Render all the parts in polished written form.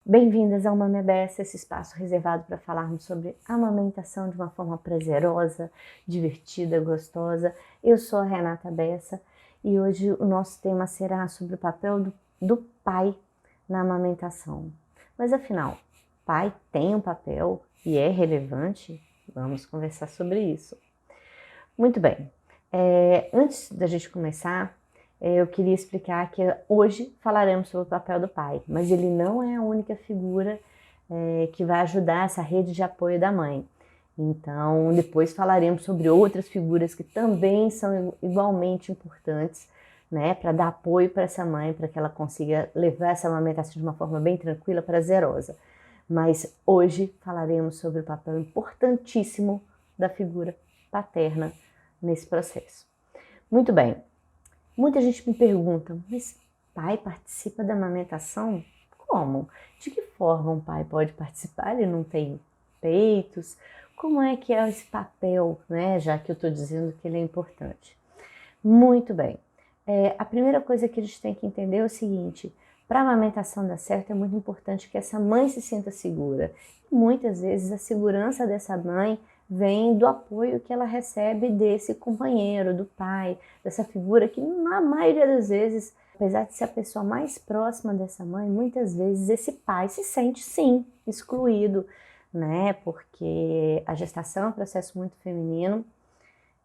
Bem-vindas ao Mami Bessa, esse espaço reservado para falarmos sobre amamentação de uma forma prazerosa, divertida, gostosa. Eu sou a Renata Bessa e hoje o nosso tema será sobre o papel do pai na amamentação. Mas afinal, pai tem um papel e é relevante? Vamos conversar sobre isso. Muito bem, antes da gente começar, eu queria explicar que hoje falaremos sobre o papel do pai, mas ele não é a única figura que vai ajudar essa rede de apoio da mãe. Então, depois falaremos sobre outras figuras que também são igualmente importantes, né, para dar apoio para essa mãe, para que ela consiga levar essa amamentação de uma forma bem tranquila, prazerosa. Mas hoje falaremos sobre o papel importantíssimo da figura paterna nesse processo. Muito bem. Muita gente me pergunta, mas pai participa da amamentação? Como? De que forma um pai pode participar? Ele não tem peitos? Como é que é esse papel, né? Já que eu estou dizendo que ele é importante. Muito bem. A primeira coisa que a gente tem que entender é o seguinte: para a amamentação dar certo é muito importante que essa mãe se sinta segura. E muitas vezes a segurança dessa mãe vem do apoio que ela recebe desse companheiro, do pai, dessa figura que na maioria das vezes, apesar de ser a pessoa mais próxima dessa mãe, muitas vezes esse pai se sente sim excluído, né? Porque a gestação é um processo muito feminino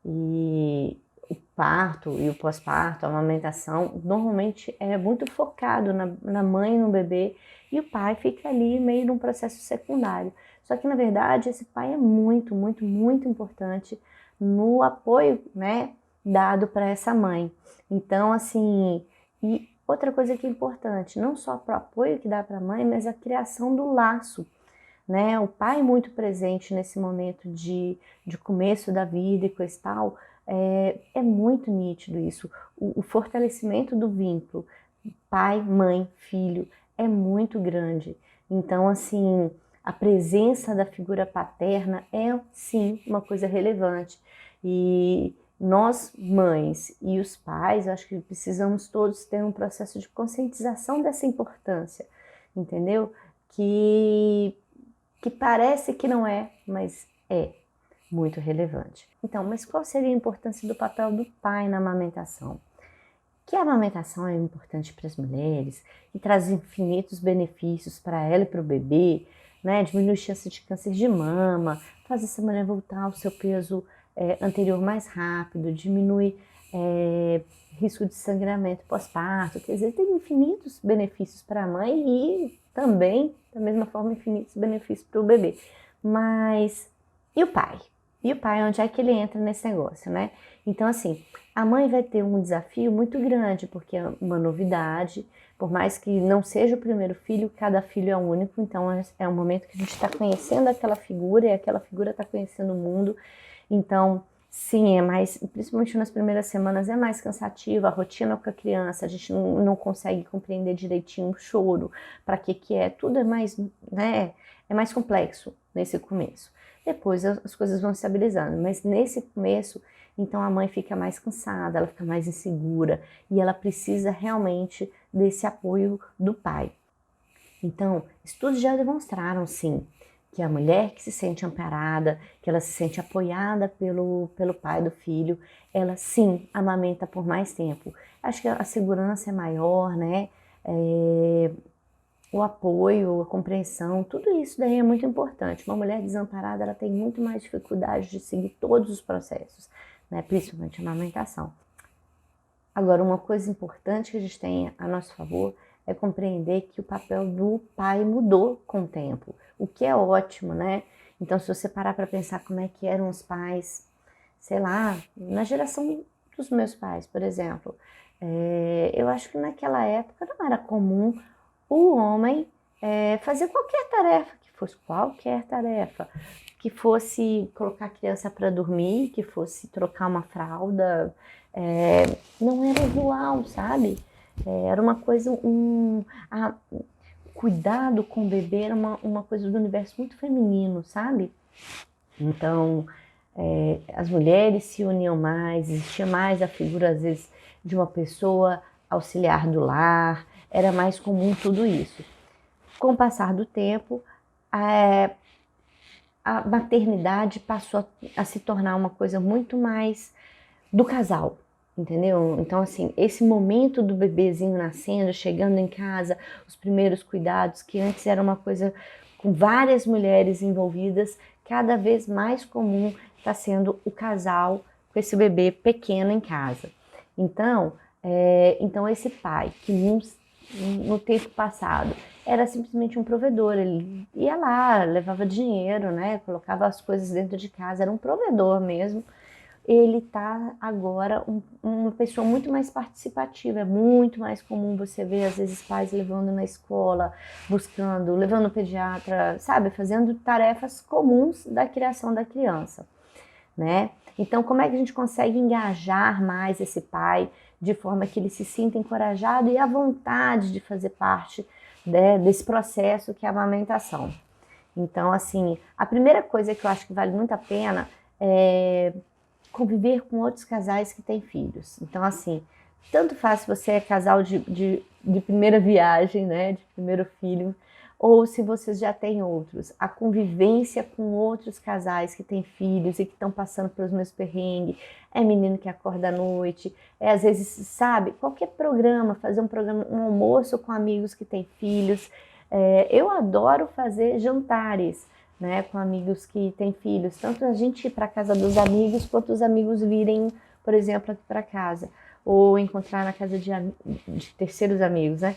e o parto e o pós-parto, a amamentação, normalmente é muito focado na mãe e no bebê, e o pai fica ali meio num processo secundário. Só que, na verdade, esse pai é muito, muito, muito importante no apoio, né, dado para essa mãe. Então, assim, e outra coisa que é importante, não só para o apoio que dá para a mãe, mas a criação do laço, né? O pai muito presente nesse momento de começo da vida e coisa e tal, é muito nítido isso. O fortalecimento do vínculo pai, mãe, filho é muito grande. Então, assim, a presença da figura paterna é, sim, uma coisa relevante. E nós, mães e os pais, eu acho que precisamos todos ter um processo de conscientização dessa importância, entendeu? Que parece que não é, mas é muito relevante. Então, mas qual seria a importância do papel do pai na amamentação? Que a amamentação é importante para as mulheres e traz infinitos benefícios para ela e para o bebê, né? Diminui chance de câncer de mama, faz essa mulher voltar ao seu peso anterior mais rápido, diminui risco de sangramento pós-parto, quer dizer, tem infinitos benefícios para a mãe e também, da mesma forma, infinitos benefícios para o bebê. Mas e o pai? E o pai, onde é que ele entra nesse negócio, né? Então, assim, a mãe vai ter um desafio muito grande, porque é uma novidade, por mais que não seja o primeiro filho, cada filho é único, então é um momento que a gente está conhecendo aquela figura e aquela figura está conhecendo o mundo. Então, sim, é mais, principalmente nas primeiras semanas, é mais cansativo, a rotina com a criança, a gente não consegue compreender direitinho o choro, para que é, tudo é mais, né, é mais complexo nesse começo. Depois as coisas vão estabilizando, mas nesse começo, então a mãe fica mais cansada, ela fica mais insegura e ela precisa realmente desse apoio do pai. Então, estudos já demonstraram, sim, que a mulher que se sente amparada, que ela se sente apoiada pelo pai do filho, ela sim amamenta por mais tempo. Acho que a segurança é maior, né? O apoio, a compreensão, tudo isso daí é muito importante. Uma mulher desamparada, ela tem muito mais dificuldade de seguir todos os processos, né? Principalmente a amamentação. Agora, uma coisa importante que a gente tem a nosso favor é compreender que o papel do pai mudou com o tempo, o que é ótimo, né? Então, se você parar para pensar como é que eram os pais, sei lá, na geração dos meus pais, por exemplo, eu acho que naquela época não era comum o homem fazer qualquer tarefa, que fosse colocar a criança para dormir, que fosse trocar uma fralda, não era usual, sabe? Era uma coisa, cuidado com o bebê era uma coisa do universo muito feminino, sabe? Então, as mulheres se uniam mais, existia mais a figura, às vezes, de uma pessoa auxiliar do lar, era mais comum tudo isso. Com o passar do tempo, a maternidade passou a se tornar uma coisa muito mais do casal, entendeu? Então, assim, esse momento do bebezinho nascendo, chegando em casa, os primeiros cuidados, que antes era uma coisa com várias mulheres envolvidas, cada vez mais comum está sendo o casal com esse bebê pequeno em casa. Então esse pai, que no tempo passado era simplesmente um provedor, ele ia lá, levava dinheiro, né, colocava as coisas dentro de casa, era um provedor mesmo. Ele tá agora uma pessoa muito mais participativa, é muito mais comum você ver, às vezes, pais levando na escola, buscando, levando no pediatra, sabe, fazendo tarefas comuns da criação da criança, né? Então, como é que a gente consegue engajar mais esse pai, de forma que ele se sinta encorajado e à vontade de fazer parte, né, desse processo que é a amamentação? Então, assim, a primeira coisa que eu acho que vale muito a pena é conviver com outros casais que têm filhos. Então, assim, tanto faz se você é casal de primeira viagem, né, de primeiro filho, ou se vocês já têm outros. A convivência com outros casais que têm filhos e que estão passando pelos meus perrengues, é menino que acorda à noite, às vezes, sabe, qualquer programa, fazer um programa, um almoço com amigos que têm filhos. Eu adoro fazer jantares, né, com amigos que têm filhos, tanto a gente ir para a casa dos amigos, quanto os amigos virem, por exemplo, aqui para casa, ou encontrar na casa de terceiros amigos, né?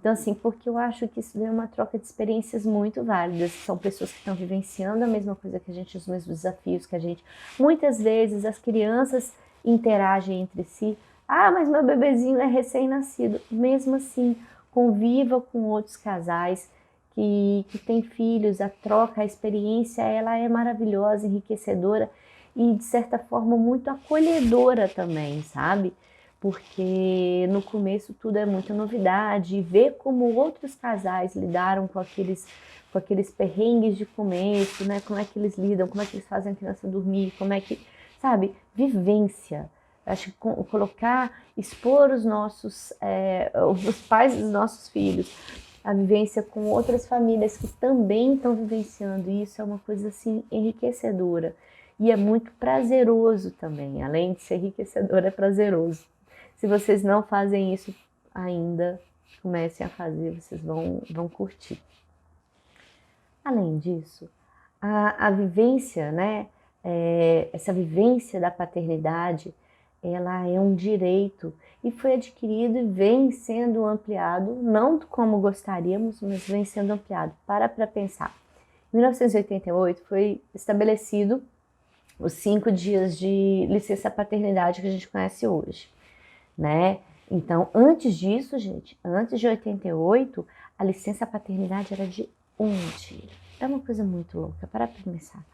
Então, assim, porque eu acho que isso é uma troca de experiências muito válidas, são pessoas que estão vivenciando a mesma coisa que a gente, os mesmos desafios que a gente. Muitas vezes as crianças interagem entre si, mas meu bebezinho é recém-nascido, mesmo assim, conviva com outros casais, que tem filhos, a troca, a experiência, ela é maravilhosa, enriquecedora e, de certa forma, muito acolhedora também, sabe? Porque no começo tudo é muita novidade, e ver como outros casais lidaram com aqueles perrengues de começo, né? Como é que eles lidam, como é que eles fazem a criança dormir, como é que, sabe? Vivência. Acho que expor os pais dos nossos filhos, a vivência com outras famílias que também estão vivenciando isso, é uma coisa assim enriquecedora e é muito prazeroso também, além de ser enriquecedor, é prazeroso. Se vocês não fazem isso ainda, comecem a fazer, vocês vão curtir. Além disso, a vivência, né, essa vivência da paternidade, ela é um direito e foi adquirido e vem sendo ampliado, não como gostaríamos, mas vem sendo ampliado. Para pensar. Em 1988 foi estabelecido os 5 dias de licença paternidade que a gente conhece hoje, né? Então, antes disso, gente, antes de 88, a licença paternidade era de 1 dia. É uma coisa muito louca, para pensar.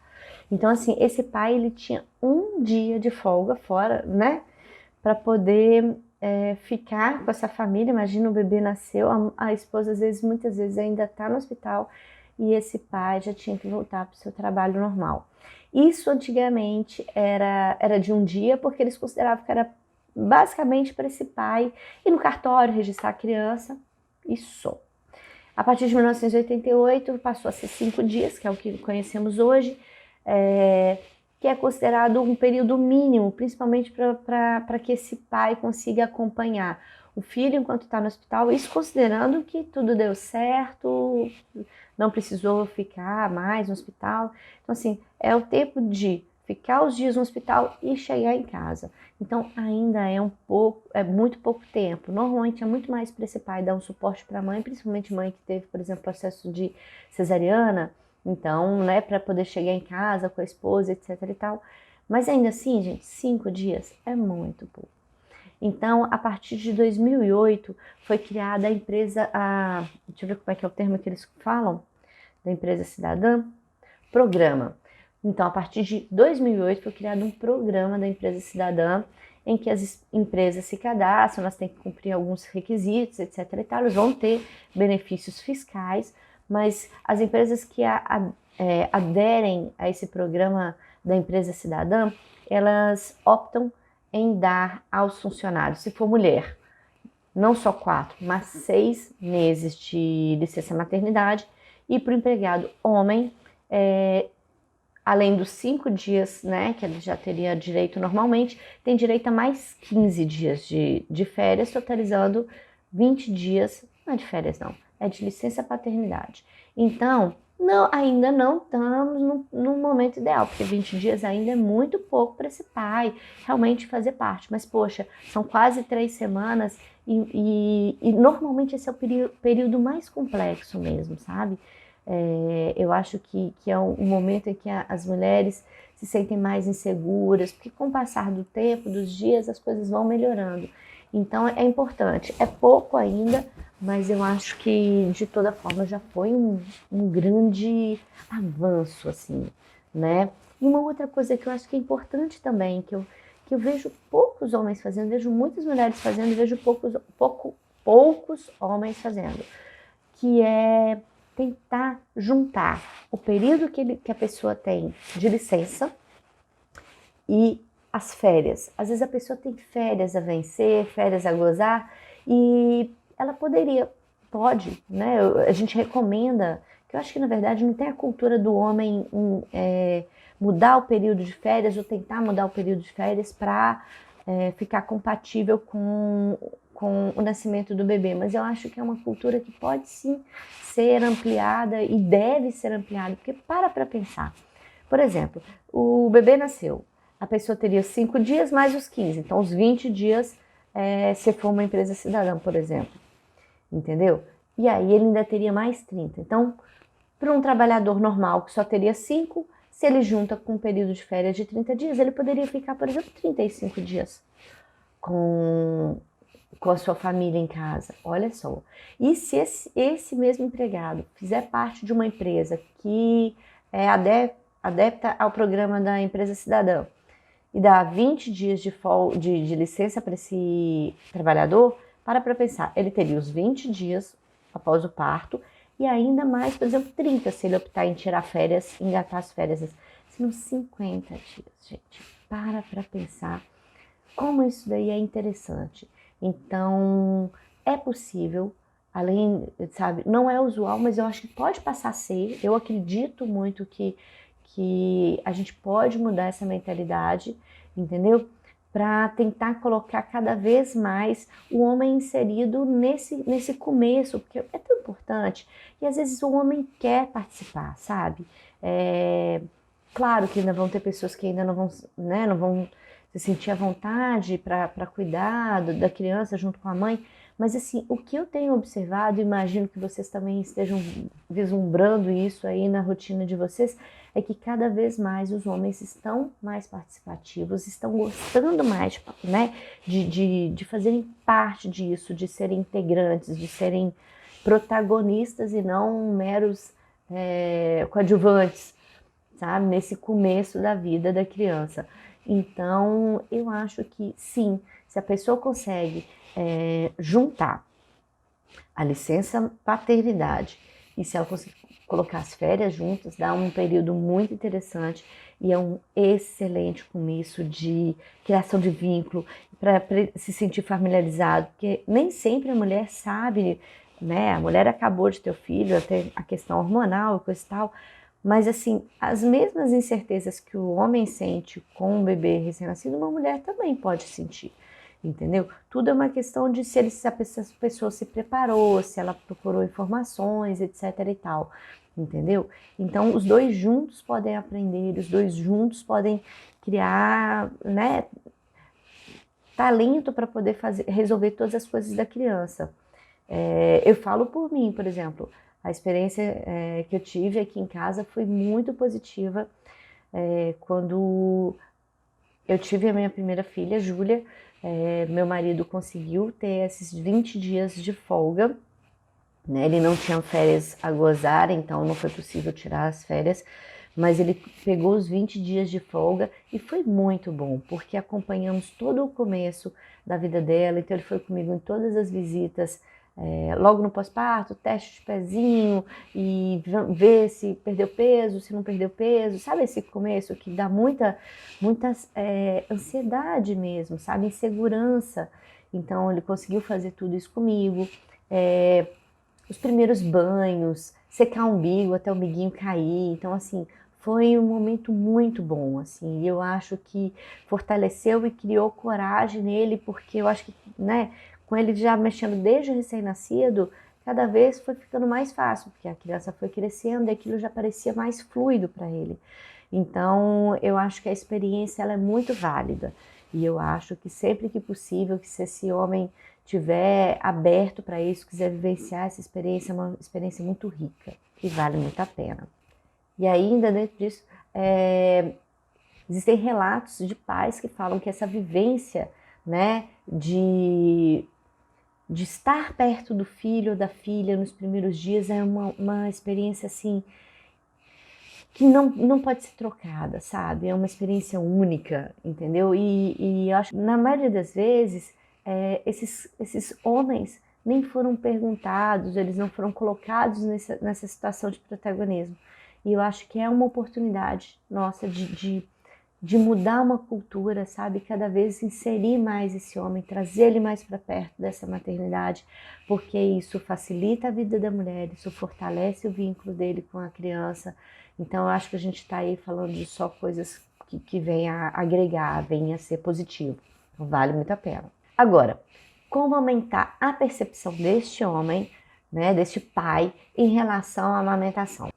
Então, assim, esse pai, ele tinha 1 dia de folga fora, né? Para poder ficar com essa família. Imagina, o bebê nasceu, a esposa, muitas vezes, ainda está no hospital e esse pai já tinha que voltar para o seu trabalho normal. Isso, antigamente, era de 1 dia, porque eles consideravam que era basicamente para esse pai ir no cartório, registrar a criança e só. A partir de 1988 passou a ser 5 dias, que é o que conhecemos hoje, que é considerado um período mínimo, principalmente para que esse pai consiga acompanhar o filho enquanto está no hospital, isso considerando que tudo deu certo, não precisou ficar mais no hospital. Então, assim, é o tempo de ficar os dias no hospital e chegar em casa. Então, ainda é muito pouco tempo. Normalmente é muito mais para esse pai dar um suporte para a mãe, principalmente mãe que teve, por exemplo, processo de cesariana, então, né, para poder chegar em casa com a esposa, etc e tal. Mas ainda assim, gente, 5 dias é muito pouco. Então, a partir de 2008, foi criada a empresa, deixa eu ver como é que é o termo que eles falam, da empresa cidadã, programa. Então, a partir de 2008, foi criado um programa da empresa cidadã, em que as empresas se cadastram, elas têm que cumprir alguns requisitos, etc e tal, eles vão ter benefícios fiscais, mas as empresas que aderem a esse programa da empresa cidadã, elas optam em dar aos funcionários, se for mulher, não só 4, mas 6 meses de licença maternidade. E para o empregado homem, além dos 5 dias, né, que ele já teria direito normalmente, tem direito a mais 15 dias de férias, totalizando 20 dias, não é de férias não, é de licença paternidade. Então, ainda não estamos no momento ideal, porque 20 dias ainda é muito pouco para esse pai realmente fazer parte. Mas, poxa, são quase 3 semanas e normalmente esse é o período mais complexo mesmo, sabe? Eu acho que é um momento em que as mulheres se sentem mais inseguras, porque com o passar do tempo, dos dias, as coisas vão melhorando. Então é importante, é pouco ainda, mas eu acho que de toda forma já foi um grande avanço, assim, né? E uma outra coisa que eu acho que é importante também, que eu vejo poucos homens fazendo, vejo muitas mulheres fazendo, vejo poucos homens fazendo, que é tentar juntar o período que a pessoa tem de licença e as férias. Às vezes a pessoa tem férias a vencer, férias a gozar, e ela pode, né? A gente recomenda, que eu acho que na verdade não tem a cultura do homem mudar o período de férias ou tentar mudar o período de férias para ficar compatível com o nascimento do bebê, mas eu acho que é uma cultura que pode sim ser ampliada e deve ser ampliada, porque para pensar. Por exemplo, o bebê nasceu, a pessoa teria 5 dias mais os 15, então os 20 dias se for uma empresa cidadã, por exemplo, entendeu? E aí ele ainda teria mais 30. Então, para um trabalhador normal que só teria 5, se ele junta com um período de férias de 30 dias, ele poderia ficar, por exemplo, 35 dias com a sua família em casa. Olha só. E se esse mesmo empregado fizer parte de uma empresa que é adepta ao programa da empresa cidadã e dá 20 dias de licença para esse trabalhador, para pensar, ele teria os 20 dias após o parto e ainda mais, por exemplo, 30, se ele optar em tirar férias, engatar as férias. São 50 dias, gente. Para pensar como isso daí é interessante. Então, é possível, além, sabe, não é usual, mas eu acho que pode passar a ser. Eu acredito muito que a gente pode mudar essa mentalidade, entendeu? Para tentar colocar cada vez mais o homem inserido nesse começo, porque é tão importante. E às vezes o homem quer participar, sabe? Claro que ainda vão ter pessoas que ainda não vão, né, não vão se sentir à vontade para cuidar da criança junto com a mãe, mas assim, o que eu tenho observado, imagino que vocês também estejam vislumbrando isso aí na rotina de vocês, é que cada vez mais os homens estão mais participativos, estão gostando mais, né, de fazerem parte disso, de serem integrantes, de serem protagonistas e não meros coadjuvantes, sabe, nesse começo da vida da criança. Então, eu acho que sim, se a pessoa consegue juntar a licença paternidade e se ela conseguir colocar as férias juntas, dá um período muito interessante e é um excelente começo de criação de vínculo, para se sentir familiarizado, porque nem sempre a mulher sabe, né? A mulher acabou de ter o filho, tem a questão hormonal e coisa e tal, mas assim, as mesmas incertezas que o homem sente com um bebê recém-nascido, uma mulher também pode sentir, entendeu? Tudo é uma questão de se a pessoa se preparou, se ela procurou informações, etc e tal, entendeu? Então, os dois juntos podem aprender, os dois juntos podem criar, né, talento para poder resolver todas as coisas da criança. Eu falo por mim, por exemplo, a experiência que eu tive aqui em casa foi muito positiva. Quando eu tive a minha primeira filha, Júlia, meu marido conseguiu ter esses 20 dias de folga, né? Ele não tinha férias a gozar, então não foi possível tirar as férias, mas ele pegou os 20 dias de folga e foi muito bom, porque acompanhamos todo o começo da vida dela, então ele foi comigo em todas as visitas, logo no pós-parto, teste de pezinho e ver se perdeu peso, se não perdeu peso, sabe esse começo que dá muita ansiedade mesmo, sabe, insegurança. então ele conseguiu fazer tudo isso comigo. Os primeiros banhos, secar o umbigo até o umbiguinho cair, então assim, foi um momento muito bom, assim, e eu acho que fortaleceu e criou coragem nele, porque eu acho que, né, com ele já mexendo desde o recém-nascido, cada vez foi ficando mais fácil, porque a criança foi crescendo e aquilo já parecia mais fluido para ele. Então, eu acho que a experiência ela é muito válida, e eu acho que sempre que possível, que se esse homem tiver aberto para isso, quiser vivenciar essa experiência, é uma experiência muito rica e vale muito a pena. E ainda dentro disso, existem relatos de pais que falam que essa vivência, né, de estar perto do filho ou da filha nos primeiros dias é uma experiência assim que não pode ser trocada, sabe? É uma experiência única, entendeu? E eu acho que na maioria das vezes esses homens nem foram perguntados, eles não foram colocados nessa situação de protagonismo. E eu acho que é uma oportunidade nossa de mudar uma cultura, sabe? Cada vez inserir mais esse homem, trazer ele mais para perto dessa maternidade, porque isso facilita a vida da mulher, isso fortalece o vínculo dele com a criança. Então eu acho que a gente está aí falando de só coisas que vêm a agregar, vêm a ser positivo. Então vale muito a pena. Agora, como aumentar a percepção deste homem, né, deste pai, em relação à amamentação?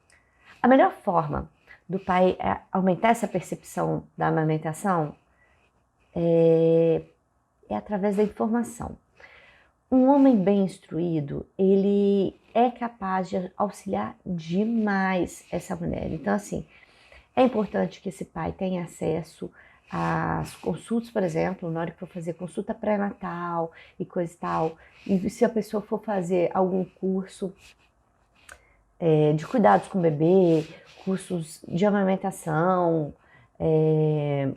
A melhor forma do pai aumentar essa percepção da amamentação é através da informação. Um homem bem instruído, ele é capaz de auxiliar demais essa mulher. Então, assim, é importante que esse pai tenha acesso às consultas, por exemplo, na hora que for fazer consulta pré-natal e coisa e tal, e se a pessoa for fazer algum curso de cuidados com o bebê, cursos de amamentação,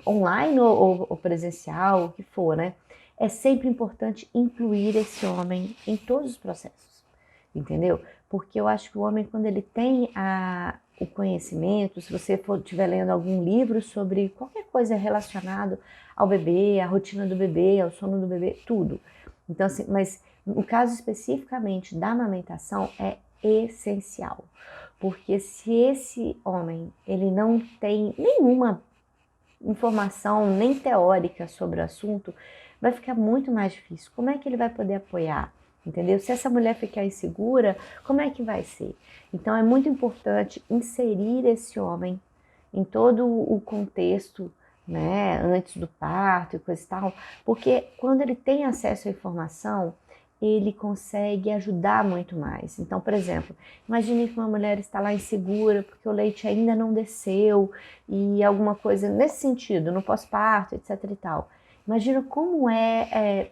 online ou presencial, o que for, né? É sempre importante incluir esse homem em todos os processos, entendeu? Porque eu acho que o homem, quando ele tem o conhecimento, se você estiver lendo algum livro sobre qualquer coisa relacionada ao bebê, à rotina do bebê, ao sono do bebê, tudo. Então, assim, mas no caso especificamente da amamentação, é essencial, porque se esse homem ele não tem nenhuma informação nem teórica sobre o assunto, vai ficar muito mais difícil. Como é que ele vai poder apoiar? Entendeu? Se essa mulher ficar insegura, como é que vai ser? Então é muito importante inserir esse homem em todo o contexto, né, antes do parto e coisa e tal, porque quando ele tem acesso à informação, ele consegue ajudar muito mais. Então, por exemplo, imagine que uma mulher está lá insegura porque o leite ainda não desceu e alguma coisa nesse sentido, no pós-parto, etc e tal. Imagina como é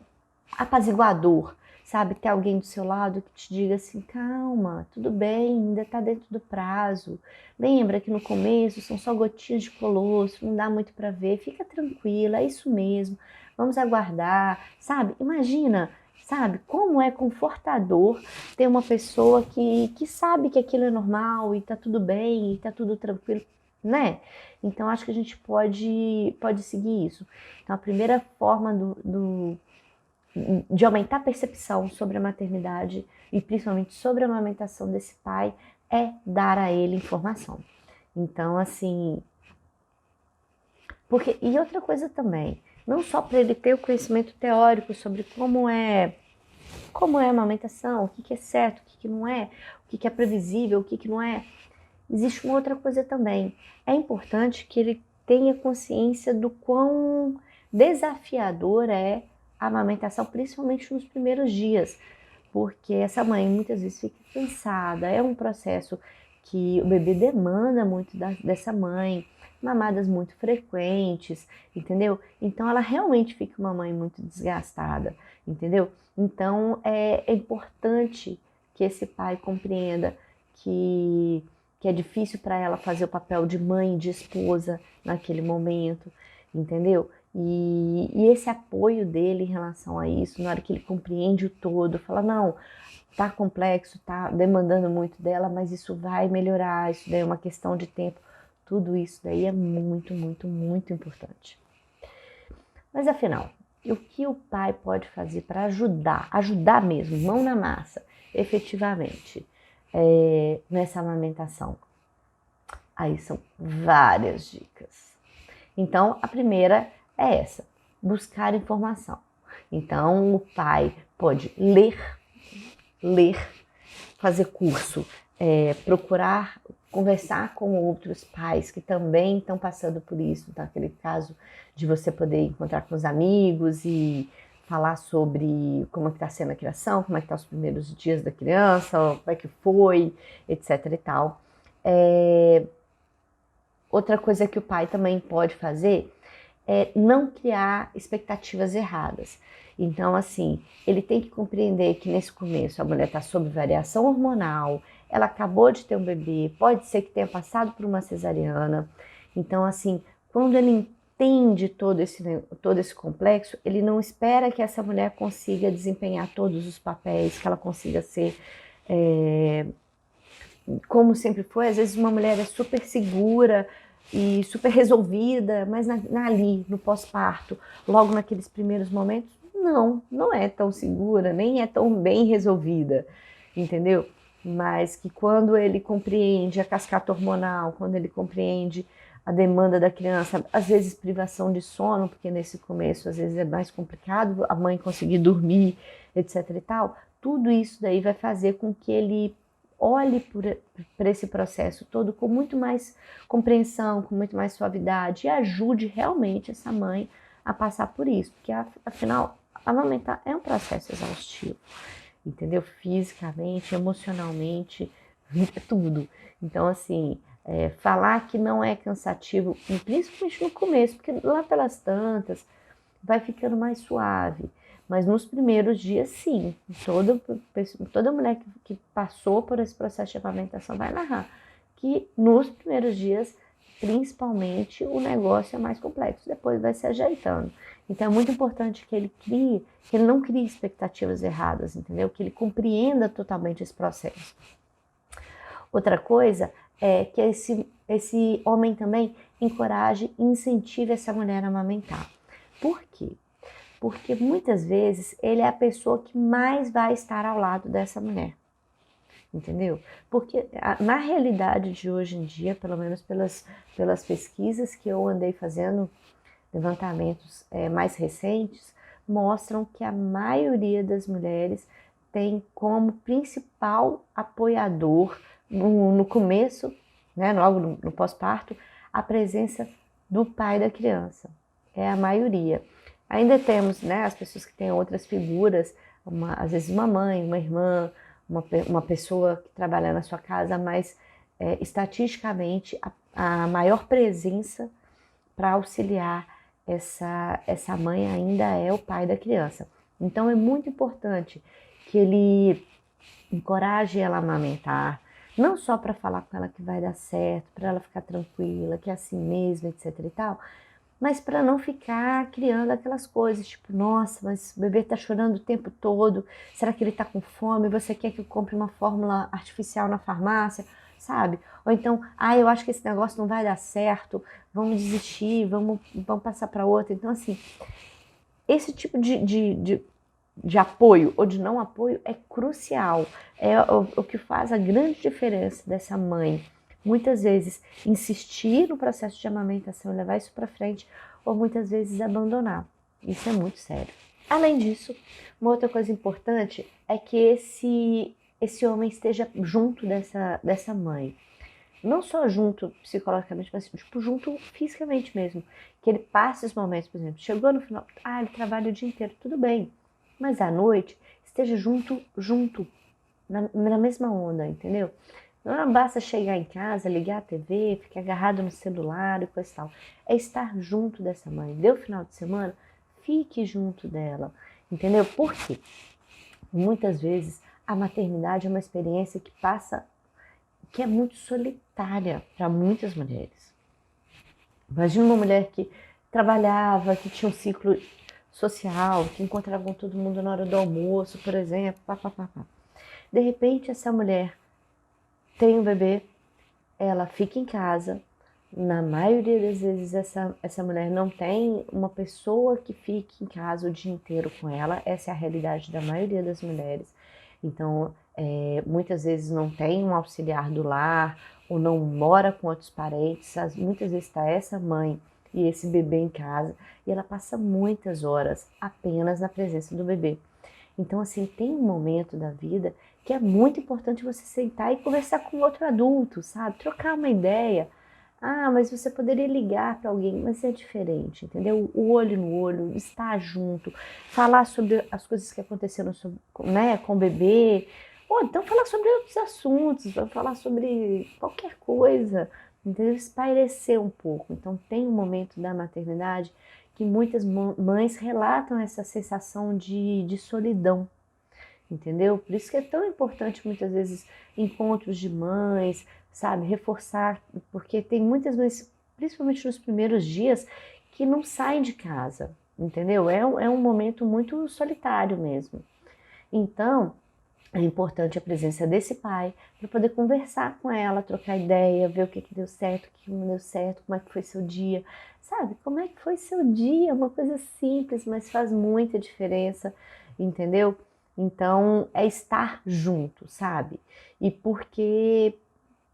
apaziguador, sabe? Ter alguém do seu lado que te diga assim, calma, tudo bem, ainda está dentro do prazo. Lembra que no começo são só gotinhas de colostro, não dá muito para ver, fica tranquila, é isso mesmo, vamos aguardar, sabe? Imagina, sabe, como é confortador ter uma pessoa que sabe que aquilo é normal e tá tudo bem, e tá tudo tranquilo, né? Então acho que a gente pode seguir isso. Então a primeira forma de aumentar a percepção sobre a maternidade e principalmente sobre a amamentação desse pai é dar a ele informação. Então, assim, e outra coisa também, não só para ele ter o conhecimento teórico sobre como é a amamentação, o que é certo, o que não é, o que é previsível, o que não é. Existe uma outra coisa também. É importante que ele tenha consciência do quão desafiador é a amamentação, principalmente nos primeiros dias, porque essa mãe muitas vezes fica cansada, é um processo que o bebê demanda muito dessa mãe, mamadas muito frequentes, entendeu? Então ela realmente fica uma mãe muito desgastada, entendeu? Então é importante que esse pai compreenda que é difícil para ela fazer o papel de mãe, de esposa naquele momento, entendeu? E esse apoio dele em relação a isso, na hora que ele compreende o todo, fala, não, tá complexo, tá demandando muito dela, mas isso vai melhorar, isso daí é uma questão de tempo. Tudo isso daí é muito, muito, muito importante. Mas afinal, E o que o pai pode fazer para ajudar mesmo, mão na massa, efetivamente, nessa amamentação? Aí são várias dicas. Então, a primeira é essa, buscar informação. Então, o pai pode ler, fazer curso, procurar conversar com outros pais que também estão passando por isso, tá? Aquele caso de você poder encontrar com os amigos e falar sobre como é que está sendo a criação, como é que estão os primeiros dias da criança, como é que foi, etc e tal. Outra coisa que o pai também pode fazer é não criar expectativas erradas. Então, assim, ele tem que compreender que nesse começo a mulher está sob variação hormonal, ela acabou de ter um bebê, pode ser que tenha passado por uma cesariana. Então, assim, quando ele entende todo esse complexo, ele não espera que essa mulher consiga desempenhar todos os papéis, que ela consiga ser como sempre foi. Às vezes uma mulher é super segura e super resolvida, mas ali, no pós-parto, logo naqueles primeiros momentos, não é tão segura, nem é tão bem resolvida, entendeu? Mas que quando ele compreende a cascata hormonal, quando ele compreende a demanda da criança, às vezes privação de sono, porque nesse começo às vezes é mais complicado a mãe conseguir dormir, etc e tal, tudo isso daí vai fazer com que ele olhe para esse processo todo com muito mais compreensão, com muito mais suavidade e ajude realmente essa mãe a passar por isso, porque afinal, amamentar é um processo exaustivo, entendeu? Fisicamente, emocionalmente, tudo. Então, assim, falar que não é cansativo, principalmente no começo, porque lá pelas tantas vai ficando mais suave. Mas nos primeiros dias, sim, toda mulher que passou por esse processo de amamentação vai narrar que nos primeiros dias, principalmente, o negócio é mais complexo, depois vai se ajeitando. Então é muito importante que ele não crie expectativas erradas, entendeu? Que ele compreenda totalmente esse processo. Outra coisa é que esse homem também encoraje e incentive essa mulher a amamentar. Por quê? Porque muitas vezes ele é a pessoa que mais vai estar ao lado dessa mulher, entendeu? Porque na realidade de hoje em dia, pelo menos pelas pesquisas que eu andei fazendo, levantamentos mais recentes, mostram que a maioria das mulheres tem como principal apoiador no começo, né, logo no pós-parto, a presença do pai da criança. É a maioria. Ainda temos, né, as pessoas que têm outras figuras, às vezes uma mãe, uma irmã, uma pessoa que trabalha na sua casa, mas estatisticamente a maior presença para auxiliar essa mãe ainda é o pai da criança. Então é muito importante que ele encoraje ela a amamentar, não só para falar com ela que vai dar certo, para ela ficar tranquila, que é assim mesmo, etc e tal, mas para não ficar criando aquelas coisas, tipo, nossa, mas o bebê tá chorando o tempo todo, será que ele tá com fome? Você quer que eu compre uma fórmula artificial na farmácia, sabe? Ou então, eu acho que esse negócio não vai dar certo, vamos desistir, vamos passar para outra. Então, assim, esse tipo de apoio ou de não apoio é crucial, é o que faz a grande diferença dessa mãe muitas vezes insistir no processo de amamentação e levar isso para frente, ou muitas vezes abandonar. Isso é muito sério. Além disso, uma outra coisa importante é que esse homem esteja junto dessa mãe. Não só junto psicologicamente, mas tipo, junto fisicamente mesmo. Que ele passe os momentos, por exemplo, chegou no final, ele trabalha o dia inteiro, tudo bem. Mas à noite, esteja junto, na mesma onda, entendeu? Não basta chegar em casa, ligar a TV, ficar agarrado no celular e coisa e tal. É estar junto dessa mãe. Deu final de semana? Fique junto dela. Entendeu? Por quê? Muitas vezes a maternidade é uma experiência que é muito solitária para muitas mulheres. Imagina uma mulher que trabalhava, que tinha um ciclo social, que encontrava com todo mundo na hora do almoço, por exemplo. De repente, essa mulher tem um bebê, ela fica em casa, Na maioria das vezes essa mulher não tem uma pessoa que fique em casa o dia inteiro com ela, essa é a realidade da maioria das mulheres. Então, muitas vezes não tem um auxiliar do lar, ou não mora com outros parentes, muitas vezes está essa mãe e esse bebê em casa, e ela passa muitas horas apenas na presença do bebê. Então, assim, tem um momento da vida que é muito importante você sentar e conversar com outro adulto, sabe? Trocar uma ideia. Ah, mas você poderia ligar para alguém, mas é diferente, entendeu? O olho no olho, estar junto, falar sobre as coisas que aconteceram né, com o bebê, ou então falar sobre outros assuntos, falar sobre qualquer coisa, entendeu? Espairecer um pouco. Então tem um momento da maternidade que muitas mães relatam essa sensação de solidão, entendeu? Por isso que é tão importante muitas vezes encontros de mães, sabe? Reforçar, porque tem muitas mães, principalmente nos primeiros dias, que não saem de casa, entendeu? É um momento muito solitário mesmo. Então, é importante a presença desse pai para poder conversar com ela, trocar ideia, ver o que deu certo, o que não deu certo, como é que foi seu dia, sabe? Como é que foi seu dia? Uma coisa simples, mas faz muita diferença, entendeu? Então, é estar junto, sabe? E porque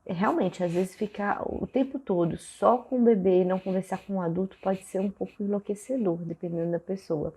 realmente, às vezes ficar o tempo todo só com o bebê e não conversar com um adulto pode ser um pouco enlouquecedor, dependendo da pessoa.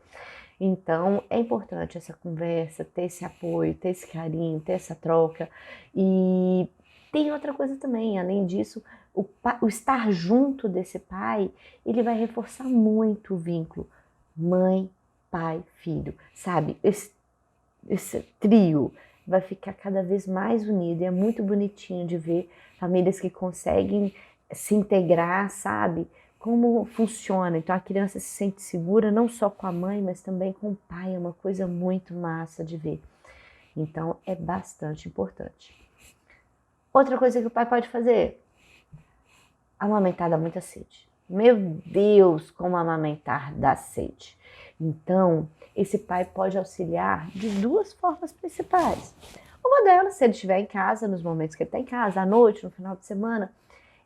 Então, é importante essa conversa, ter esse apoio, ter esse carinho, ter essa troca. E tem outra coisa também, além disso, o estar junto desse pai, ele vai reforçar muito o vínculo mãe, pai, filho, sabe? Esse trio vai ficar cada vez mais unido e é muito bonitinho de ver famílias que conseguem se integrar, sabe? Como funciona. Então a criança se sente segura não só com a mãe, mas também com o pai. É uma coisa muito massa de ver. Então é bastante importante. Outra coisa que o pai pode fazer: amamentar dá muita sede. Meu Deus, como amamentar dá sede. Então, esse pai pode auxiliar de duas formas principais. Uma delas, se ele estiver em casa, nos momentos que ele está em casa, à noite, no final de semana,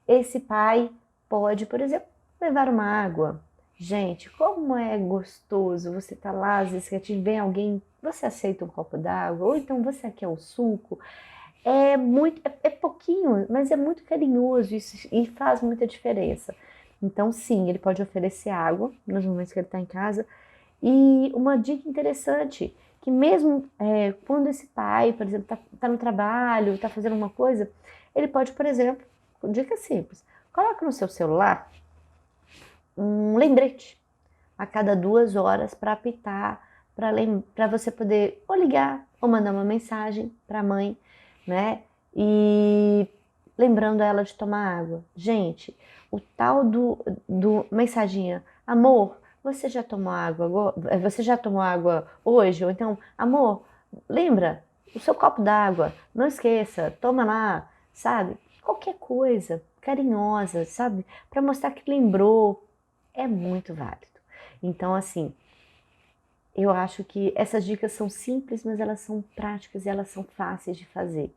esse pai pode, por exemplo, levar uma água. Gente, como é gostoso você tá lá, às vezes que vem alguém, você aceita um copo d'água, ou então você quer um suco. É muito, é pouquinho, mas é muito carinhoso isso, e faz muita diferença. Então, sim, ele pode oferecer água nos momentos que ele está em casa. E uma dica interessante, que mesmo quando esse pai, por exemplo, tá no trabalho, está fazendo uma coisa, ele pode, por exemplo, dica simples, coloca no seu celular um lembrete a cada 2 horas para apitar, para você poder ou ligar ou mandar uma mensagem para a mãe, né? E lembrando ela de tomar água. Gente, o tal do mensaginha, amor, você já tomou água? Você já tomou água hoje? Ou então, amor, lembra o seu copo d'água? Não esqueça, toma lá, sabe? Qualquer coisa carinhosa, sabe? Para mostrar que lembrou, é muito válido. Então, assim, eu acho que essas dicas são simples, mas elas são práticas e elas são fáceis de fazer.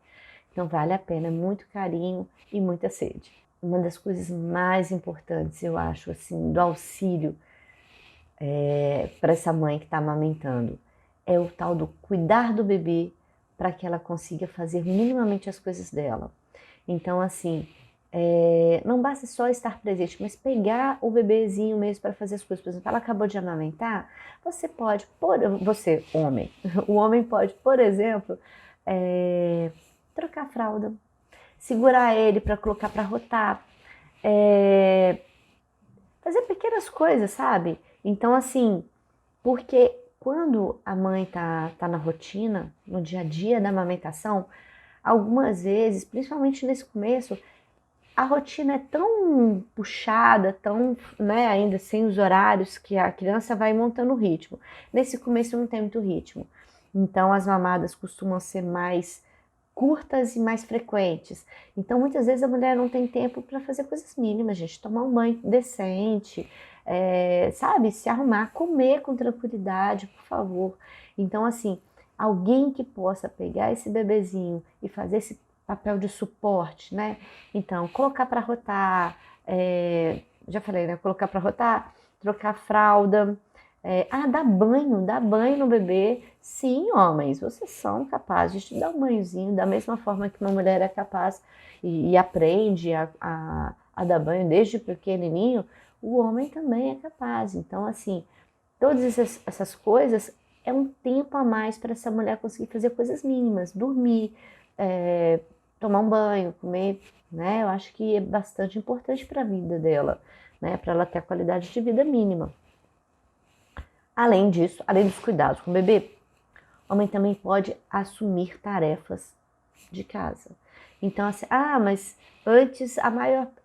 Então, vale a pena, muito carinho e muita sede. Uma das coisas mais importantes, eu acho, assim, do auxílio para essa mãe que está amamentando é o tal do cuidar do bebê para que ela consiga fazer minimamente as coisas dela. Então, assim, não basta só estar presente, mas pegar o bebezinho mesmo para fazer as coisas. Por exemplo, ela acabou de amamentar, você pode, você, homem, o homem pode, por exemplo, trocar a fralda, segurar ele para colocar para rotar, fazer pequenas coisas, sabe? Então, assim, porque quando a mãe tá na rotina, no dia a dia da amamentação, algumas vezes, principalmente nesse começo, a rotina é tão puxada, tão, né, ainda sem os horários, que a criança vai montando o ritmo. Nesse começo não tem muito ritmo. Então as mamadas costumam ser mais curtas e mais frequentes. Então muitas vezes a mulher não tem tempo para fazer coisas mínimas, gente, tomar um banho decente, sabe, se arrumar, comer com tranquilidade, por favor. Então assim, alguém que possa pegar esse bebezinho e fazer papel de suporte, né? Então, colocar para rotar, já falei, né? Colocar para rotar, trocar fralda, dar banho no bebê. Sim, homens, vocês são capazes de dar um banhozinho da mesma forma que uma mulher é capaz e aprende a dar banho desde pequenininho, o homem também é capaz. Então, assim, todas essas coisas é um tempo a mais para essa mulher conseguir fazer coisas mínimas, dormir, tomar um banho, comer, né? Eu acho que é bastante importante para a vida dela, né? Para ela ter a qualidade de vida mínima. Além disso, além dos cuidados com o bebê, a mãe também pode assumir tarefas de casa. Então, assim, mas antes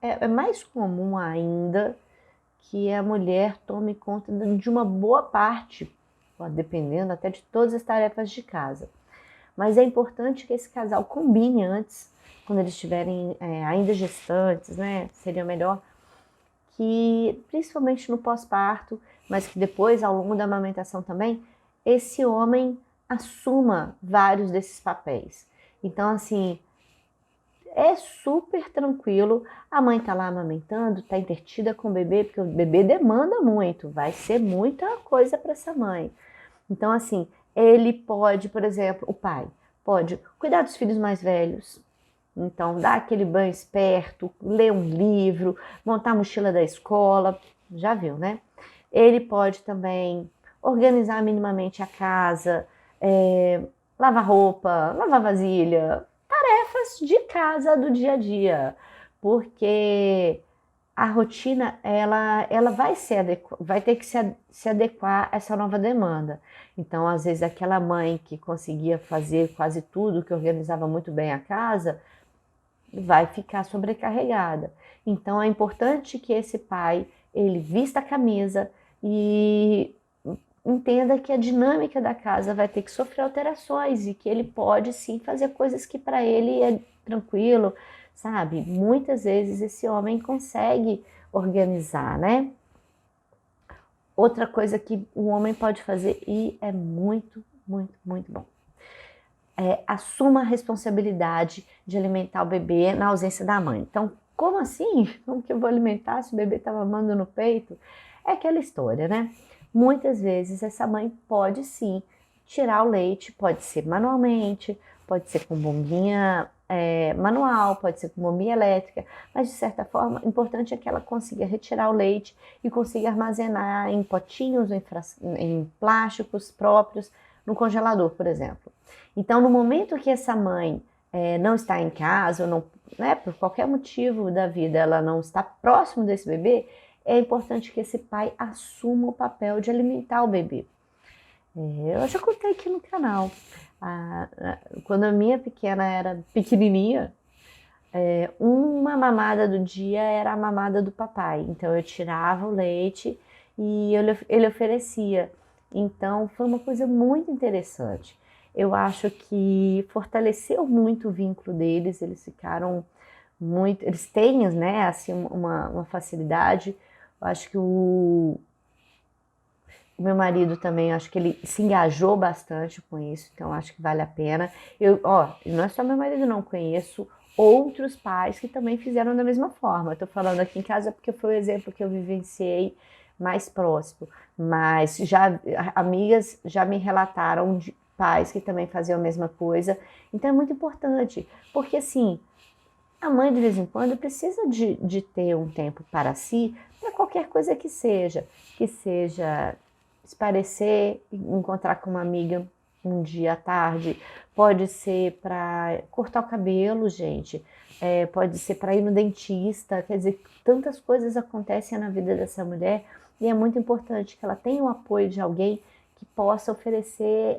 é mais comum ainda que a mulher tome conta de uma boa parte, dependendo até de todas as tarefas de casa. Mas é importante que esse casal combine antes, quando eles estiverem ainda gestantes, né? Seria melhor que, principalmente no pós-parto, mas que depois, ao longo da amamentação também, esse homem assuma vários desses papéis. Então, assim, é super tranquilo, a mãe tá lá amamentando, tá entretida com o bebê, porque o bebê demanda muito, vai ser muita coisa para essa mãe. Então, assim, ele pode, por exemplo, o pai pode cuidar dos filhos mais velhos, então dar aquele banho esperto, ler um livro, montar a mochila da escola, já viu, né? Ele pode também organizar minimamente a casa, lavar roupa, lavar vasilha, tarefas de casa do dia a dia, porque a rotina ela vai ter que se adequar a essa nova demanda. Então, às vezes, aquela mãe que conseguia fazer quase tudo, que organizava muito bem a casa, vai ficar sobrecarregada. Então, é importante que esse pai ele vista a camisa e entenda que a dinâmica da casa vai ter que sofrer alterações e que ele pode sim fazer coisas que para ele é tranquilo, sabe? Muitas vezes esse homem consegue organizar, né? Outra coisa que o homem pode fazer e é muito, muito, muito bom. Assuma a responsabilidade de alimentar o bebê na ausência da mãe. Então, como assim? Como que eu vou alimentar se o bebê está mamando no peito? É aquela história, né? Muitas vezes essa mãe pode sim tirar o leite, pode ser manualmente, pode ser com bombinha manual, pode ser com bombinha elétrica, mas de certa forma, o importante é que ela consiga retirar o leite e consiga armazenar em potinhos, em plásticos próprios, no congelador, por exemplo. Então, no momento que essa mãe não está em casa, ou não, né, por qualquer motivo da vida, ela não está próximo desse bebê, é importante que esse pai assuma o papel de alimentar o bebê. Eu já contei aqui no canal, quando a minha pequena era pequenininha, uma mamada do dia era a mamada do papai. Então eu tirava o leite e ele oferecia. Então foi uma coisa muito interessante. Eu acho que fortaleceu muito o vínculo deles, eles ficaram muito, eles têm, né, assim, uma facilidade. Eu acho que o meu marido também, acho que ele se engajou bastante com isso, então acho que vale a pena. Não é só meu marido, não, conheço outros pais que também fizeram da mesma forma. Estou falando aqui em casa porque foi o exemplo que eu vivenciei mais próximo, mas amigas já me relataram de pais que também faziam a mesma coisa. Então é muito importante, porque assim, a mãe de vez em quando precisa de ter um tempo para si, para qualquer coisa que seja esparecer, encontrar com uma amiga um dia à tarde, pode ser para cortar o cabelo, gente, pode ser para ir no dentista, quer dizer, tantas coisas acontecem na vida dessa mulher e é muito importante que ela tenha o apoio de alguém que possa oferecer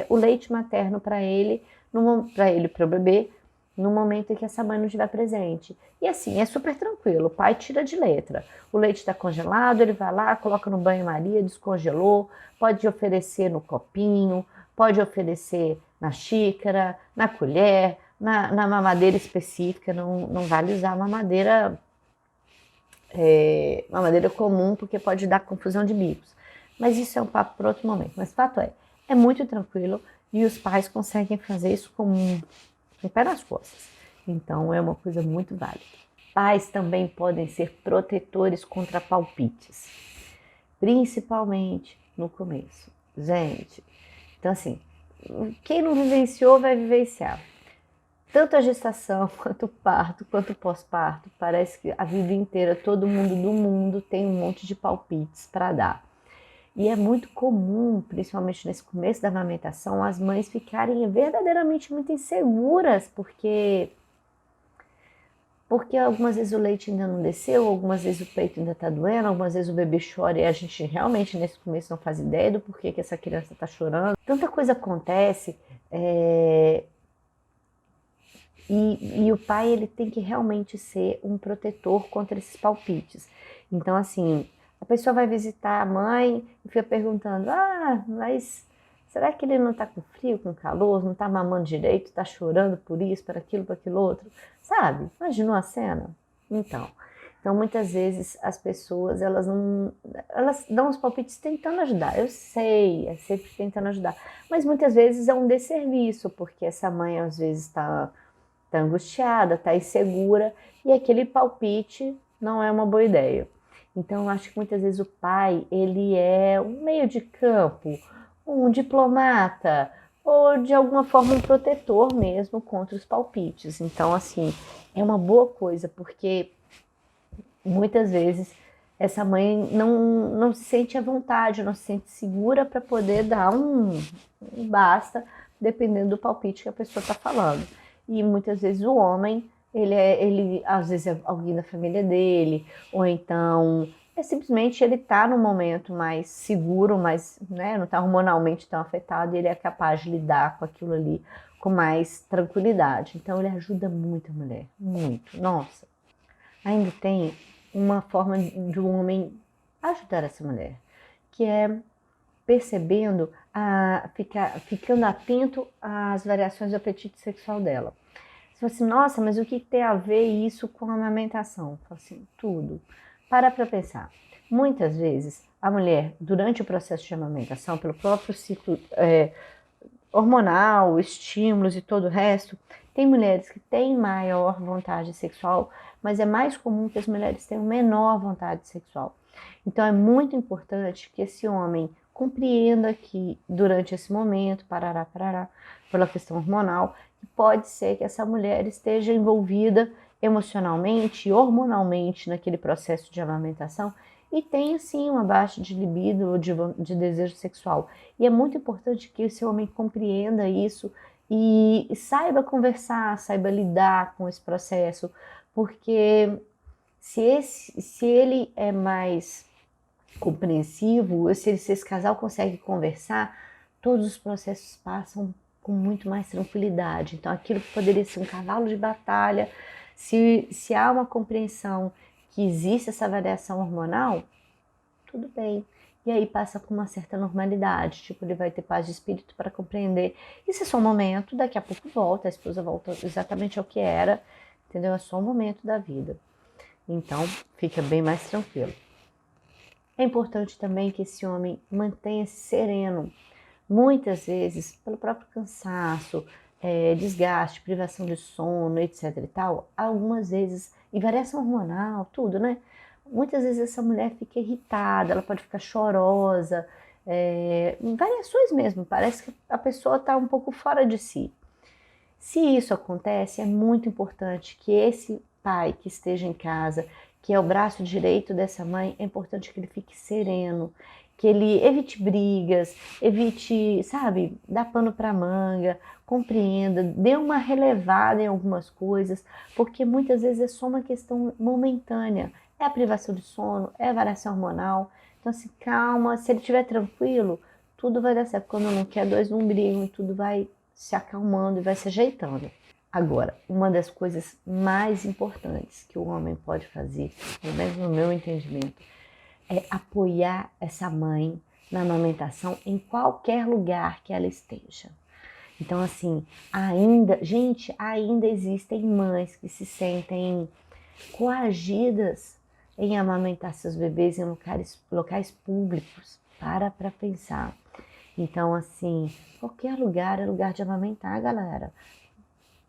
o leite materno para ele, para o bebê, no momento em que essa mãe não estiver presente. E assim, é super tranquilo, o pai tira de letra. O leite está congelado, ele vai lá, coloca no banho-maria, descongelou, pode oferecer no copinho, pode oferecer na xícara, na colher, na mamadeira específica, não vale usar mamadeira comum, porque pode dar confusão de bicos. Mas isso é um papo para outro momento. Mas o fato é muito tranquilo e os pais conseguem fazer isso com um pé nas costas. Então é uma coisa muito válida. Pais também podem ser protetores contra palpites, principalmente no começo. Gente, então assim, quem não vivenciou vai vivenciar. Tanto a gestação, quanto o parto, quanto o pós-parto, parece que a vida inteira, todo mundo do mundo tem um monte de palpites para dar. E é muito comum, principalmente nesse começo da amamentação, as mães ficarem verdadeiramente muito inseguras, porque algumas vezes o leite ainda não desceu, algumas vezes o peito ainda está doendo, algumas vezes o bebê chora e a gente realmente nesse começo não faz ideia do porquê que essa criança está chorando. Tanta coisa acontece, e o pai ele tem que realmente ser um protetor contra esses palpites. Então assim, a pessoa vai visitar a mãe e fica perguntando, mas será que ele não está com frio, com calor, não está mamando direito, está chorando por isso, por aquilo outro? Sabe? Imaginou a cena? Então muitas vezes as pessoas, elas dão os palpites tentando ajudar. Eu sei, é sempre tentando ajudar. Mas muitas vezes é um desserviço, porque essa mãe às vezes está angustiada, está insegura, e aquele palpite não é uma boa ideia. Então, eu acho que muitas vezes o pai, ele é um meio de campo, um diplomata, ou de alguma forma um protetor mesmo contra os palpites. Então, assim, é uma boa coisa, porque muitas vezes essa mãe não se sente à vontade, não se sente segura para poder dar um basta, dependendo do palpite que a pessoa está falando. E muitas vezes o homem, ele às vezes é alguém da família dele, ou então simplesmente ele está num momento mais seguro, mais, né, não está hormonalmente tão afetado, e ele é capaz de lidar com aquilo ali com mais tranquilidade. Então ele ajuda muito a mulher, muito. Nossa, ainda tem uma forma de um homem ajudar essa mulher, que é percebendo, ficando atento às variações do apetite sexual dela. Você fala assim, nossa, mas o que tem a ver isso com a amamentação? Fala assim, tudo. Para pensar. Muitas vezes, a mulher, durante o processo de amamentação, pelo próprio ciclo hormonal, estímulos e todo o resto, tem mulheres que têm maior vontade sexual, mas é mais comum que as mulheres tenham menor vontade sexual. Então é muito importante que esse homem compreenda que durante esse momento, pela questão hormonal, pode ser que essa mulher esteja envolvida emocionalmente e hormonalmente naquele processo de amamentação e tenha sim uma baixa de libido ou de desejo sexual. E é muito importante que esse homem compreenda isso e saiba conversar, saiba lidar com esse processo, porque se ele é mais compreensivo, se esse casal consegue conversar, todos os processos passam com muito mais tranquilidade. Então aquilo que poderia ser um cavalo de batalha, se há uma compreensão que existe essa variação hormonal, tudo bem. E aí passa com uma certa normalidade, tipo, ele vai ter paz de espírito para compreender. Isso é só um momento, daqui a pouco volta, a esposa volta exatamente ao que era, entendeu? É só um momento da vida. Então, fica bem mais tranquilo. É importante também que esse homem mantenha-se sereno. Muitas vezes, pelo próprio cansaço, desgaste, privação de sono, etc e tal, algumas vezes, e variação hormonal, tudo, né? Muitas vezes essa mulher fica irritada, ela pode ficar chorosa, variações mesmo, parece que a pessoa está um pouco fora de si. Se isso acontece, é muito importante que esse pai que esteja em casa, que é o braço direito dessa mãe, é importante que ele fique sereno, que ele evite brigas, evite, sabe, dar pano para manga, compreenda, dê uma relevada em algumas coisas, porque muitas vezes é só uma questão momentânea. É a privação de sono, é a variação hormonal. Então, assim, calma, se ele estiver tranquilo, tudo vai dar certo. Quando não quer, dois não brigam e tudo vai se acalmando e vai se ajeitando. Agora, uma das coisas mais importantes que o homem pode fazer, pelo menos no meu entendimento, é apoiar essa mãe na amamentação em qualquer lugar que ela esteja. Então, assim, ainda existem mães que se sentem coagidas em amamentar seus bebês em locais públicos. Para pensar. Então, assim, qualquer lugar é lugar de amamentar, galera.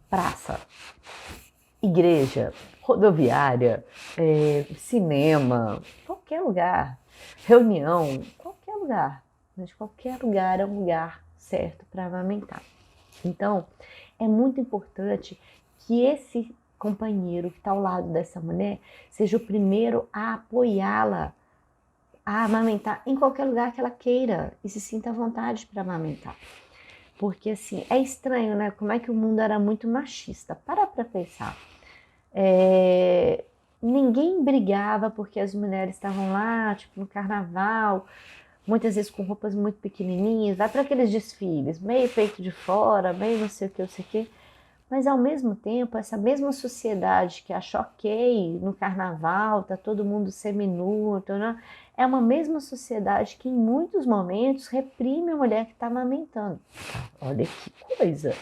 Praça, igreja, rodoviária, cinema, qualquer lugar, reunião, qualquer lugar. Mas qualquer lugar é um lugar certo para amamentar. Então, é muito importante que esse companheiro que está ao lado dessa mulher seja o primeiro a apoiá-la a amamentar em qualquer lugar que ela queira e se sinta à vontade para amamentar. Porque assim, é estranho, né? Como é que o mundo era muito machista. Para pensar. Ninguém brigava porque as mulheres estavam lá, tipo, no carnaval, muitas vezes com roupas muito pequenininhas, vai para aqueles desfiles, meio peito de fora, meio não sei o que. Mas ao mesmo tempo, essa mesma sociedade que acha ok no carnaval, tá todo mundo seminu, né? É uma mesma sociedade que em muitos momentos reprime a mulher que está amamentando. Olha que coisa!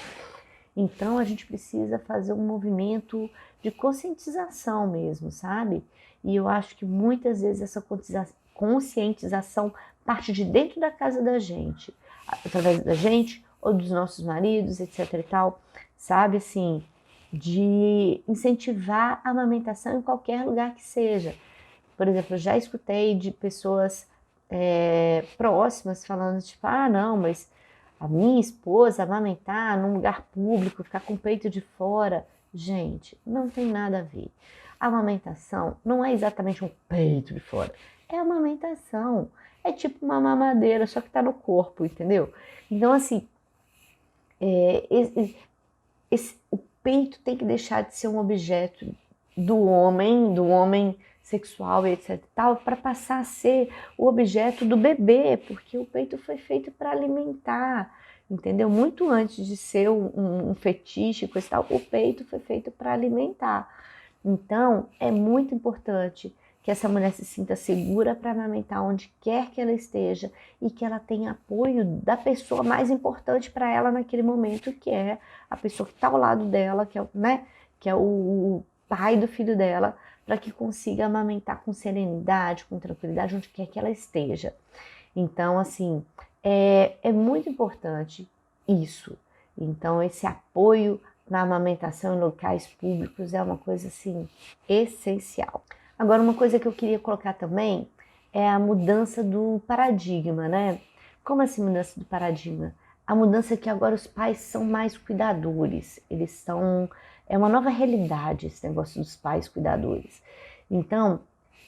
Então a gente precisa fazer um movimento de conscientização mesmo, sabe? E eu acho que muitas vezes essa conscientização parte de dentro da casa da gente, através da gente ou dos nossos maridos, etc e tal, sabe? Assim, de incentivar a amamentação em qualquer lugar que seja. Por exemplo, eu já escutei de pessoas próximas falando, tipo, ah, não, mas a minha esposa amamentar num lugar público, ficar com o peito de fora. Gente, não tem nada a ver. A amamentação não é exatamente um peito de fora. É amamentação. É tipo uma mamadeira, só que tá no corpo, entendeu? Então, assim, o peito tem que deixar de ser um objeto do homem sexual e etc e tal, para passar a ser o objeto do bebê, porque o peito foi feito para alimentar, entendeu? Muito antes de ser um fetiche, coisa e tal, o peito foi feito para alimentar. Então, é muito importante que essa mulher se sinta segura para amamentar onde quer que ela esteja e que ela tenha apoio da pessoa mais importante para ela naquele momento, que é a pessoa que está ao lado dela, que é o pai do filho dela, para que consiga amamentar com serenidade, com tranquilidade, onde quer que ela esteja. Então, assim, é muito importante isso. Então, esse apoio na amamentação em locais públicos é uma coisa, assim, essencial. Agora, uma coisa que eu queria colocar também é a mudança do paradigma, né? Como assim mudança do paradigma? A mudança é que agora os pais são mais cuidadores, eles são... É uma nova realidade esse negócio dos pais cuidadores. Então,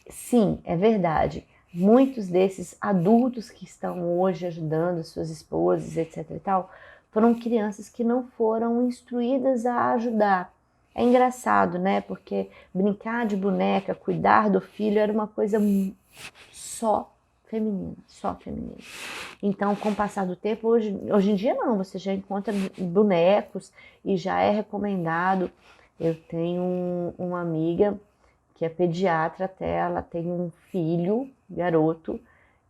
sim, é verdade, muitos desses adultos que estão hoje ajudando suas esposas, etc e tal, foram crianças que não foram instruídas a ajudar. É engraçado, né? Porque brincar de boneca, cuidar do filho era uma coisa só feminina, só feminina. Então, com o passar do tempo, hoje em dia não, você já encontra bonecos e já é recomendado. Eu tenho uma amiga que é pediatra até, ela tem um filho, garoto,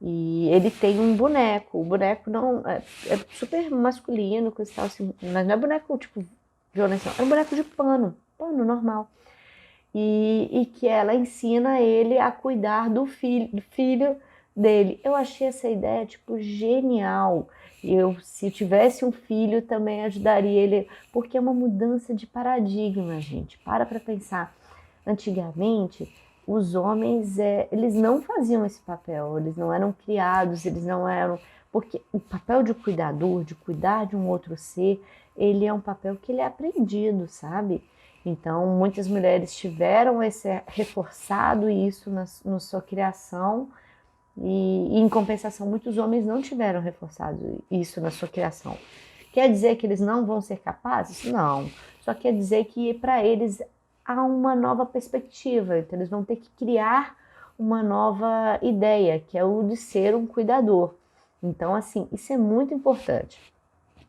e ele tem um boneco. O boneco não é super masculino, coisa e tal, assim, mas não é boneco tipo violência, é um boneco de pano normal. E que ela ensina ele a cuidar do filho dele. Eu achei essa ideia, tipo, genial. Se eu tivesse um filho, também ajudaria ele, porque é uma mudança de paradigma, gente. Para pensar. Antigamente, os homens, eles não faziam esse papel, eles não eram criados, eles não eram... Porque o papel de cuidador, de cuidar de um outro ser, ele é um papel que ele é aprendido, sabe? Então, muitas mulheres tiveram reforçado isso na sua criação e, em compensação, muitos homens não tiveram reforçado isso na sua criação. Quer dizer que eles não vão ser capazes? Não. Só quer dizer que para eles há uma nova perspectiva, então eles vão ter que criar uma nova ideia, que é o de ser um cuidador. Então, assim, isso é muito importante.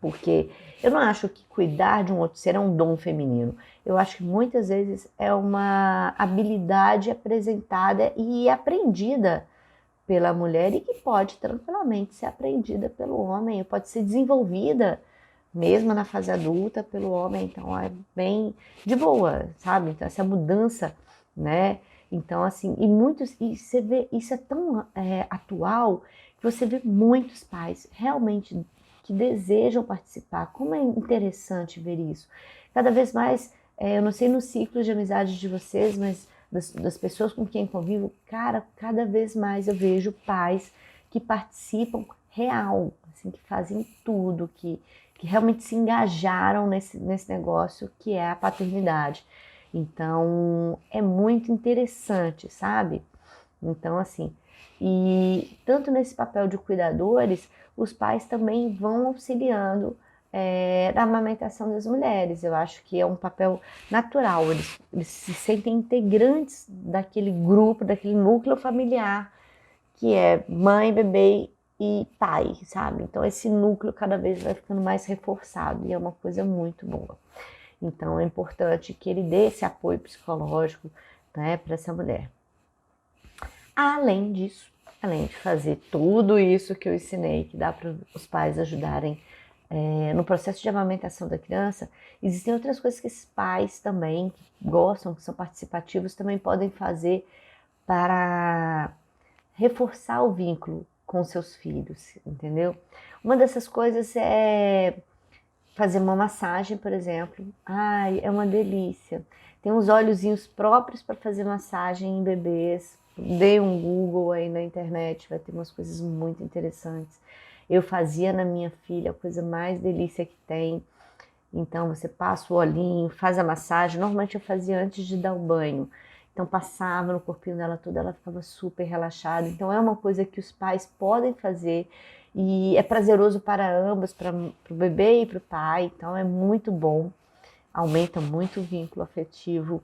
Porque eu não acho que cuidar de um outro ser é um dom feminino. Eu acho que muitas vezes é uma habilidade apresentada e aprendida pela mulher e que pode tranquilamente ser aprendida pelo homem, pode ser desenvolvida mesmo na fase adulta pelo homem. Então é bem de boa, sabe? Então essa mudança, né? Então assim, e você vê, isso é tão atual que você vê muitos pais realmente que desejam participar. Como é interessante ver isso. Cada vez mais Eu não sei no ciclo de amizade de vocês, mas das pessoas com quem convivo, cara, cada vez mais eu vejo pais que participam real, assim, que fazem tudo, que realmente se engajaram nesse negócio que é a paternidade. Então, é muito interessante, sabe? Então, assim, e tanto nesse papel de cuidadores, os pais também vão auxiliando na amamentação das mulheres. Eu acho que é um papel natural, eles se sentem integrantes daquele grupo, daquele núcleo familiar, que é mãe, bebê e pai, sabe? Então, esse núcleo cada vez vai ficando mais reforçado e é uma coisa muito boa. Então, é importante que ele dê esse apoio psicológico, né, para essa mulher. Além disso, além de fazer tudo isso que eu ensinei, que dá para os pais ajudarem no processo de amamentação da criança, existem outras coisas que esses pais também que gostam, que são participativos, também podem fazer para reforçar o vínculo com seus filhos, entendeu? Uma dessas coisas é fazer uma massagem, por exemplo. Ai, é uma delícia. Tem uns óleozinhos próprios para fazer massagem em bebês. Dê um Google aí na internet, vai ter umas coisas muito interessantes. Eu fazia na minha filha, a coisa mais delícia que tem. Então você passa o olhinho, faz a massagem. Normalmente eu fazia antes de dar o banho. Então passava no corpinho dela toda, ela ficava super relaxada. Então é uma coisa que os pais podem fazer e é prazeroso para ambos, para o bebê e para o pai. Então é muito bom, aumenta muito o vínculo afetivo.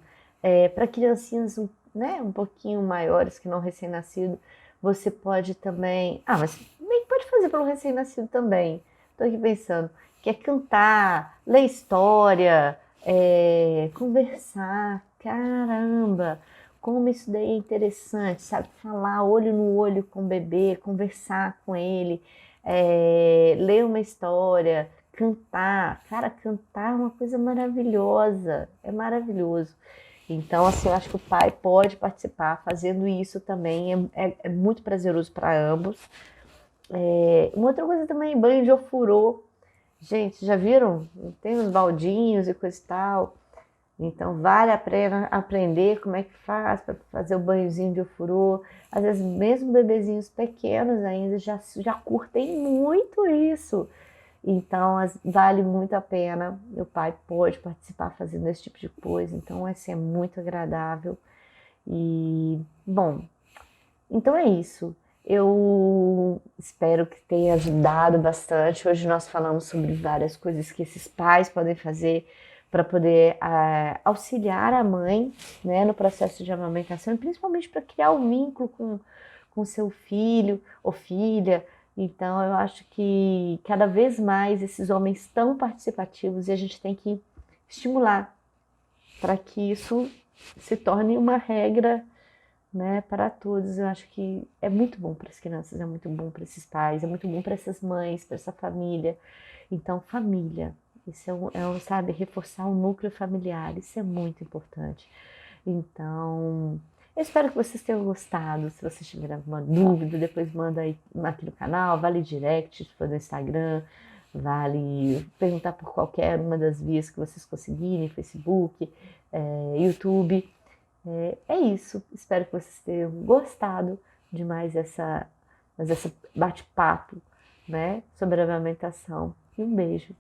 Para criancinhas, né, um pouquinho maiores que não recém-nascido, você pode também... Ah, mas bem que pode fazer pelo recém-nascido também. Estou aqui pensando, que é cantar, ler história, conversar. Caramba, como isso daí é interessante, sabe? Falar olho no olho com o bebê, conversar com ele, ler uma história, cantar. Cara, cantar é uma coisa maravilhosa, é maravilhoso. Então, assim, eu acho que o pai pode participar fazendo isso também, é muito prazeroso para ambos. Uma outra coisa também, banho de ofurô. Gente, já viram? Tem uns baldinhos e coisa e tal. Então, vale a pena aprender como é que faz para fazer o banhozinho de ofurô. Às vezes, mesmo bebezinhos pequenos ainda já curtem muito isso. Então, vale muito a pena. Meu pai pode participar fazendo esse tipo de coisa. Então, assim, é muito agradável. E, bom, então é isso. Eu espero que tenha ajudado bastante. Hoje nós falamos sobre várias coisas que esses pais podem fazer para poder auxiliar a mãe, né, no processo de amamentação e principalmente para criar o vínculo com seu filho ou filha. Então eu acho que cada vez mais esses homens tão participativos e a gente tem que estimular para que isso se torne uma regra, né, para todos. Eu acho que é muito bom para as crianças, é muito bom para esses pais, é muito bom para essas mães, para essa família. Então, família, isso sabe, reforçar o núcleo familiar, isso é muito importante. Então, eu espero que vocês tenham gostado. Se vocês tiverem alguma dúvida, depois manda aí aqui no canal, vale direct, se for no Instagram, vale perguntar por qualquer uma das vias que vocês conseguirem, Facebook, YouTube. É isso. Espero que vocês tenham gostado de mais essa bate-papo, né, sobre a amamentação. E um beijo.